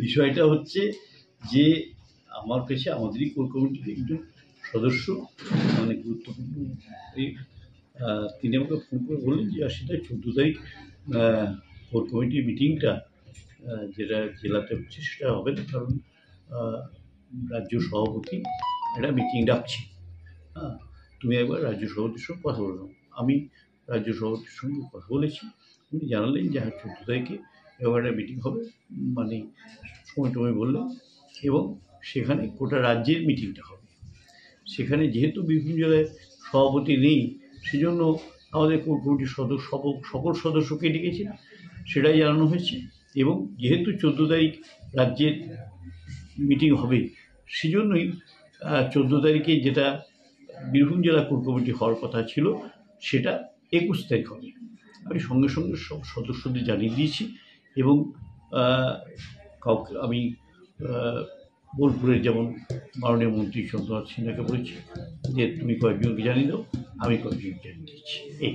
বিষয়টা হচ্ছে যে আমার কাছে আমাদেরই কোর কমিটির একজন সদস্য মানে গুরুত্বপূর্ণ তিনি আমাকে ফোন করে বললেন যে সেটা 14 তারিখ কোর কমিটির মিটিংটা যেটা জেলাতে হচ্ছে সেটা হবে না, কারণ রাজ্য সভাপতি একটা মিটিং ডাকছে। হ্যাঁ, তুমি একবার রাজ্য সভাপতির সঙ্গে কথা বলো। আমি রাজ্য সভাপতির সঙ্গে কথা বলেছি, উনি জানালেন যে হ্যাঁ 14 তারিখে এবার একটা মিটিং হবে, মানে সময় টময় বললেন, এবং সেখানে গোটা রাজ্যের মিটিংটা হবে। সেখানে যেহেতু বিভিন্ন জেলায় সভাপতি নেই, সেজন্য আমাদের কোর কমিটির সকল সদস্যকে ডেকেছে, সেটাই জানানো হয়েছে। এবং যেহেতু 14 তারিখ রাজ্যের মিটিং হবে, সেজন্যই 14 তারিখে যেটা বীরভূম জেলা কোর কমিটি হওয়ার কথা ছিল সেটা 21 তারিখ হবে। আমি সঙ্গে সঙ্গে সব সদস্যদের জানিয়ে দিয়েছি, এবং কাউকে আমি বোলপুরের যেমন মাননীয় মন্ত্রী চন্দ্রনাথ সিনহাকে বলেছি যে তুমি কয়েকজনকে জানিয়ে দাও, আমি কয়েকজনকে জানিয়ে দিচ্ছি। এই